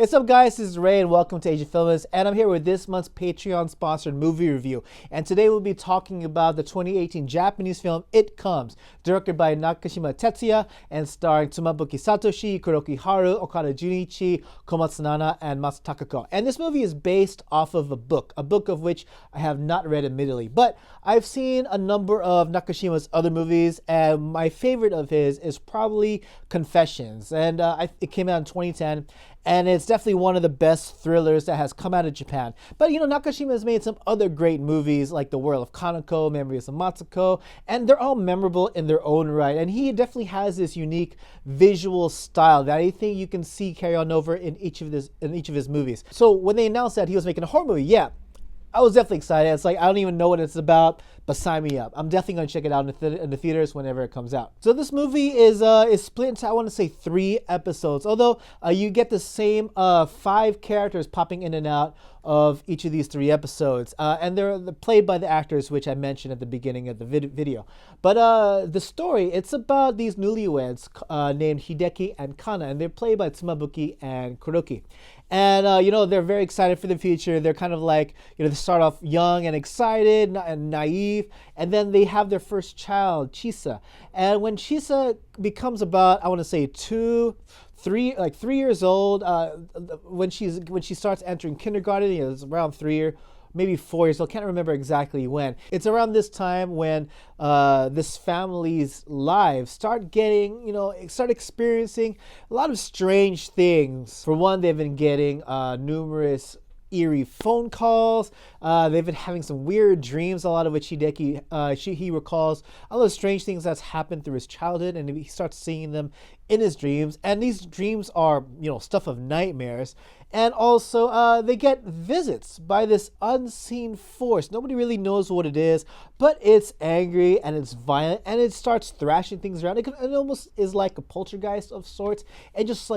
What's up, guys? This is Ray, and welcome to Asian Filmers, and I'm here with this month's Patreon-sponsored movie review. And today we'll be talking about the 2018 Japanese film It Comes, directed by Nakashima Tetsuya and starring Tsumabuki Satoshi, Kuroki Haru, Okada Junichi, Komatsu and Matsu Takako. And this movie is based off of a book of which I have not read, admittedly, but I've seen a number of Nakashima's other movies, and my favorite of his is probably Confessions, and it came out in 2010. And it's definitely one of the best thrillers that has come out of Japan. But Nakashima has made some other great movies like The World of Kanako, Memories of Matsuko, and they're all memorable in their own right. And he definitely has this unique visual style that I think you can see carry on over in each of his movies. So when they announced that he was making a horror movie, yeah, I was definitely excited. It's like, I don't even know what it's about, but sign me up. I'm definitely going to check it out in the theaters whenever it comes out. So this movie is split into, I want to say, 3 episodes, although you get the same 5 characters popping in and out of each of these 3 episodes. And they're played by the actors, which I mentioned at the beginning of the video. But the story, it's about these newlyweds named Hideki and Kana, and they're played by Tsumabuki and Kuroki. And, they're very excited for the future. They're kind of like, they start off young and excited and naive. And then they have their first child, Chisa. And when Chisa becomes about, I want to say 3 years old, when she starts entering kindergarten, it's around 3 maybe 4 years old. Can't remember exactly when. It's around this time when this family's lives start experiencing a lot of strange things. For one, they've been getting numerous eerie phone calls. They've been having some weird dreams, a lot of which he recalls all those strange things that's happened through his childhood, and he starts seeing them in his dreams. And these dreams are, stuff of nightmares. And also, they get visits by this unseen force. Nobody really knows what it is, but it's angry and it's violent, and it starts thrashing things around. It almost is like a poltergeist of sorts, and just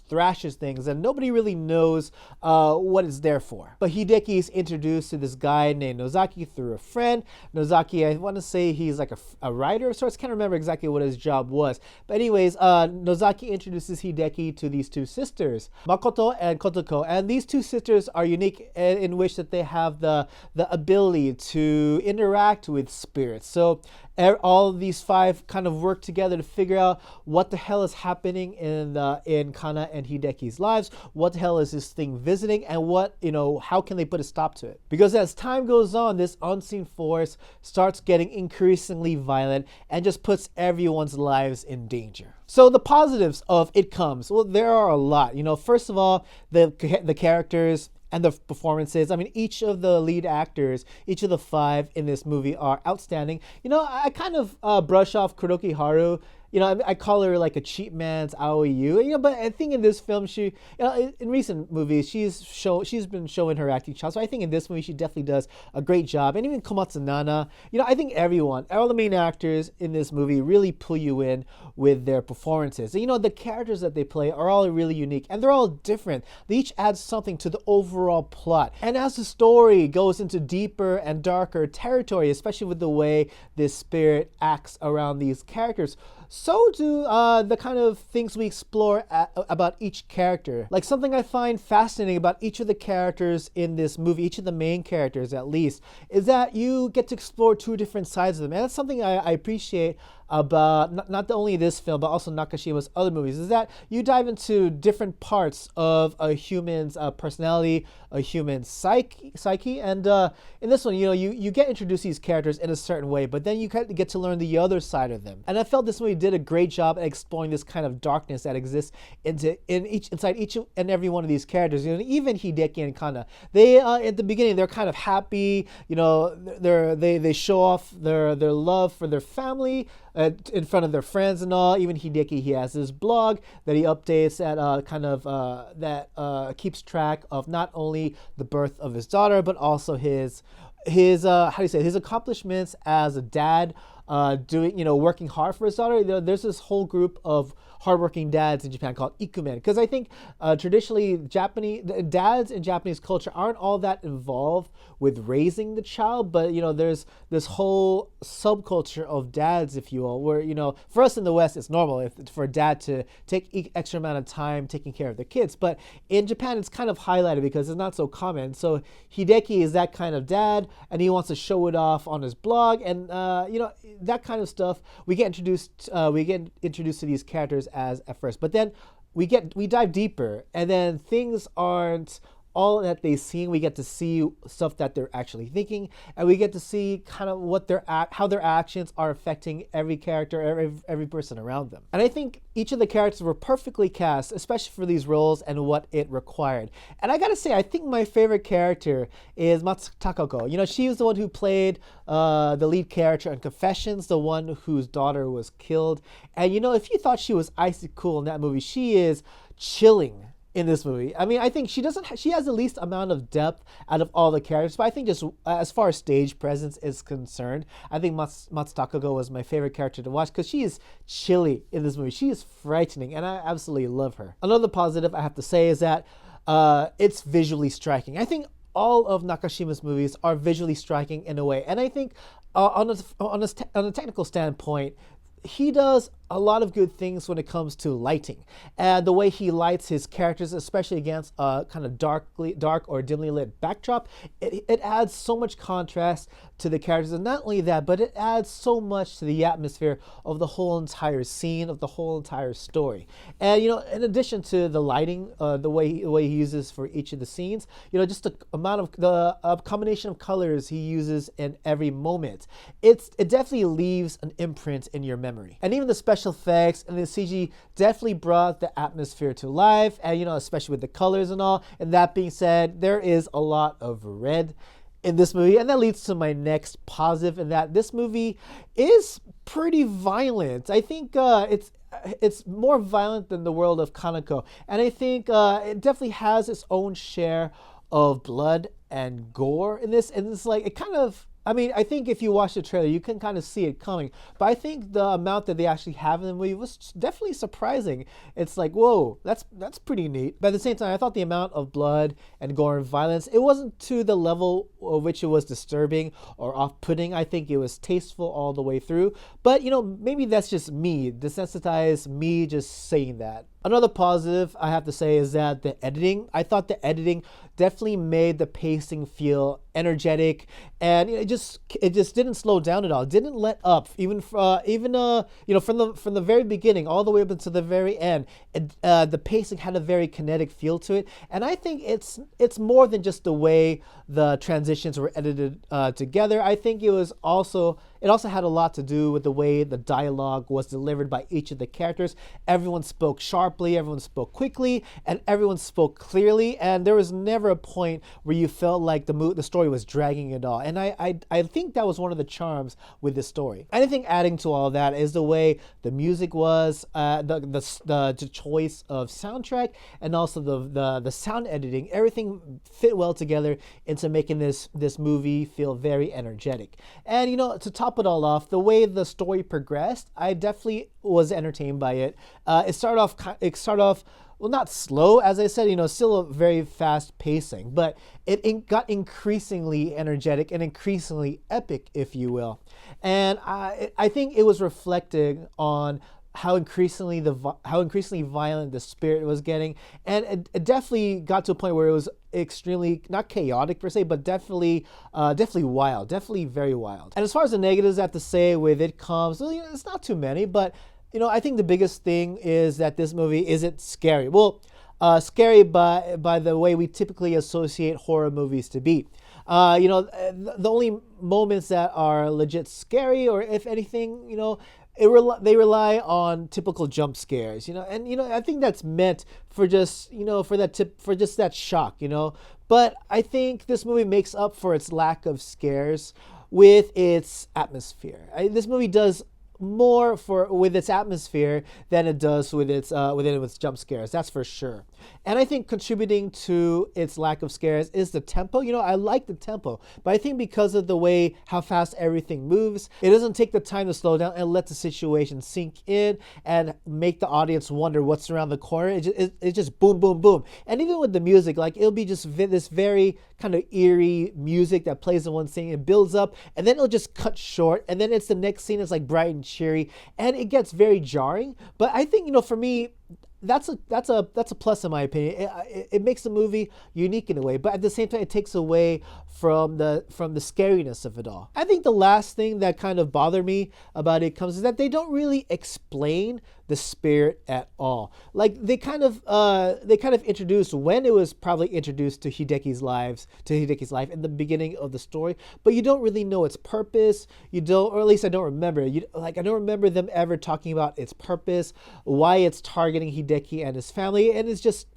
thrashes things, and nobody really knows what it's there for. But Hideki is introduced to this guy named Nozaki through a friend. Nozaki, I want to say he's like a writer of sorts. Can't remember exactly what his job was. But anyways, Nozaki introduces Hideki to these 2 sisters, Makoto and Kotoko, and these 2 sisters are unique in which that they have the ability to interact with spirits. So all of these 5 kind of work together to figure out what the hell is happening in Kana and Hideki's lives. What the hell is this thing visiting, and how can they put a stop to it? Because as time goes on, this unseen force starts getting increasingly violent and just puts everyone's lives in danger. So the positives of It Comes, well, there are a lot. First of all, the characters and the performances. I mean, each of the lead actors, each of the 5 in this movie are outstanding. I kind of brush off Kuroki Haru. I call her like a cheap man's Aoi. But I think in this film, she, in recent movies, she's been showing her acting chops. So I think in this movie, she definitely does a great job. And even Komatsu, I think all the main actors in this movie really pull you in with their performances. And, the characters that they play are all really unique, and they're all different. They each add something to the overall plot. And as the story goes into deeper and darker territory, especially with the way this spirit acts around these characters, so do the kind of things we explore about each character. Like, something I find fascinating about each of the characters in this movie, each of the main characters at least, is that you get to explore 2 different sides of them. And that's something I appreciate about not only this film, but also Nakashima's other movies, is that you dive into different parts of a human's personality, a human's psyche. And in this one, you get introduced to these characters in a certain way, but then you get to learn the other side of them. And I felt this movie did a great job at exploring this kind of darkness that exists inside each and every one of these characters. Even Hideki and Kana, they at the beginning, they're kind of happy. They show off their love for their family in front of their friends and all. Even Hideki, he has his blog that he updates that keeps track of not only the birth of his daughter, but also his accomplishments as a dad doing, working hard for his daughter. There's this whole group of hardworking dads in Japan called ikumen, because I think traditionally Japanese dads in Japanese culture aren't all that involved with raising the child, but there's this whole subculture of dads, if you will, where for us in the West it's normal for a dad to take extra amount of time taking care of their kids, but in Japan it's kind of highlighted because it's not so common. So Hideki is that kind of dad, and he wants to show it off on his blog, and that kind of stuff. We get introduced to these characters as at first, but then we dive deeper, and then things aren't all that they seem. We get to see stuff that they're actually thinking, and we get to see kind of how their actions are affecting every character, every person around them. And I think each of the characters were perfectly cast, especially for these roles and what it required. And I gotta say, I think my favorite character is Matsu Takako. She was the one who played the lead character in Confessions, the one whose daughter was killed. And if you thought she was icy cool in that movie, she is chilling in this movie. I mean, I think she has the least amount of depth out of all the characters, but I think just as far as stage presence is concerned, I think Matsu Takako was my favorite character to watch because she is chilly in this movie. She is frightening, and I absolutely love her. Another positive I have to say is that it's visually striking. I think all of Nakashima's movies are visually striking in a way, and I think on a technical standpoint, he does a lot of good things when it comes to lighting and the way he lights his characters, especially against a kind of dark or dimly lit backdrop. It adds so much contrast to the characters, and not only that, but it adds so much to the atmosphere of the whole entire scene, of the whole entire story. And in addition to the lighting, the way he uses for each of the scenes, just the amount of the combination of colors he uses in every moment, it definitely leaves an imprint in your memory. And even the special effects and the CG definitely brought the atmosphere to life, and especially with the colors and all. And that being said, there is a lot of red in this movie, and that leads to my next positive, in that this movie is pretty violent. I think it's more violent than the world of Kaneko, and I think it definitely has its own share of blood and gore in this, and it's like it kind of, I mean, I think if you watch the trailer, you can kind of see it coming. But I think the amount that they actually have in the movie was definitely surprising. It's like, whoa, that's pretty neat. But at the same time, I thought the amount of blood and gore and violence, it wasn't to the level of which it was disturbing or off-putting. I think it was tasteful all the way through. But, maybe that's just me, desensitized me just saying that. Another positive I have to say is that the editing. I thought the editing definitely made the pacing feel energetic, and it just didn't slow down at all. It didn't let up, even from the very beginning all the way up until the very end. The pacing had a very kinetic feel to it, and I think it's more than just the way the transitions were edited together. I think it also had a lot to do with the way the dialogue was delivered by each of the characters. Everyone spoke sharply, everyone spoke quickly, and everyone spoke clearly, and there was never a point where you felt like the story was dragging at all. And I think that was one of the charms with this story. And I think adding to all that is the way the music was, the choice of soundtrack, and also the sound editing. Everything fit well together into making this movie feel very energetic. And to top it all off, the way the story progressed, I definitely was entertained by it. It started off well, not slow, as I said, still a very fast pacing, but it got increasingly energetic and increasingly epic, if you will. And I think it was reflecting on how increasingly violent the spirit was getting, and it definitely got to a point where it was extremely, not chaotic per se, but definitely wild, definitely very wild. And as far as the negatives I have to say with it comes, it's not too many, but I think the biggest thing is that this movie isn't scary. Well, scary by the way we typically associate horror movies to be. The only moments that are legit scary, or if anything, they rely on typical jump scares, and I think that's meant for just for just that shock, But I think this movie makes up for its lack of scares with its atmosphere. This movie does more with its atmosphere than it does with its jump scares. That's for sure. And I think contributing to its lack of scares is the tempo. You know, I like the tempo, but I think because of the way how fast everything moves, it doesn't take the time to slow down and let the situation sink in and make the audience wonder what's around the corner. It just boom, boom, boom. And even with the music, like it'll be just this very kind of eerie music that plays in one scene. It builds up and then it'll just cut short, and then it's the next scene is like bright and cheery, and it gets very jarring. But I think, you know, for me, that's a plus in my opinion. It makes the movie unique in a way, but at the same time, it takes away from the scariness of it all. I think the last thing that kind of bothered me about it is that they don't really explain the spirit at all. Like they kind of introduced when it was probably introduced to Hideki's life in the beginning of the story, but you don't really know its purpose. You don't, or at least I don't remember. I don't remember them ever talking about its purpose, why it's targeting Hideki and his family, and it's just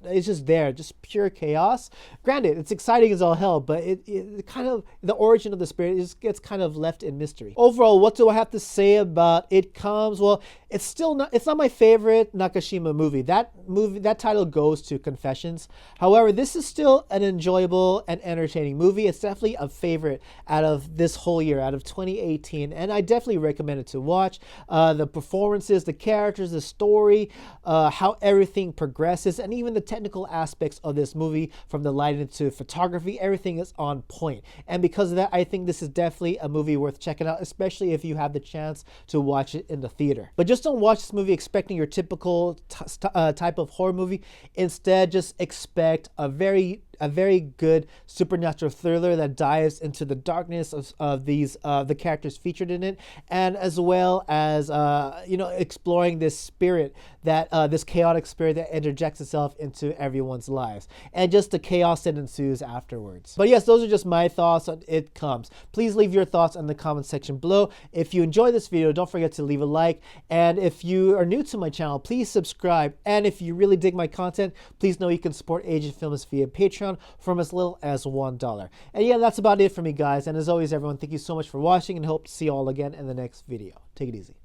there, just pure chaos. Granted, it's exciting as all hell, but it kind of, the origin of the spirit just gets kind of left in mystery. Overall, what do I have to say about It Comes? Well, it's not my favorite Nakashima movie. That title goes to Confessions. However, this is still an enjoyable and entertaining movie. It's definitely a favorite out of this whole year, out of 2018, and I definitely recommend it to watch. The performances, the characters, the story, how everything progresses, and even the technical aspects of this movie, from the lighting to photography, everything is on point. And because of that, I think this is definitely a movie worth checking out, especially if you have the chance to watch it in the theater. But just don't watch this movie expecting your typical type of horror movie. Instead, just expect a very good supernatural thriller that dives into the darkness of the characters featured in it, and as well as exploring this spirit, this chaotic spirit that interjects itself into everyone's lives, and just the chaos that ensues afterwards. But yes, those are just my thoughts on It Comes. Please leave your thoughts in the comment section below. If you enjoyed this video, don't forget to leave a like, and if you are new to my channel, please subscribe. And if you really dig my content, please know you can support Asian Films via Patreon from as little as $1. And yeah, that's about it for me, guys. And as always, everyone, thank you so much for watching, and hope to see you all again in the next video. Take it easy.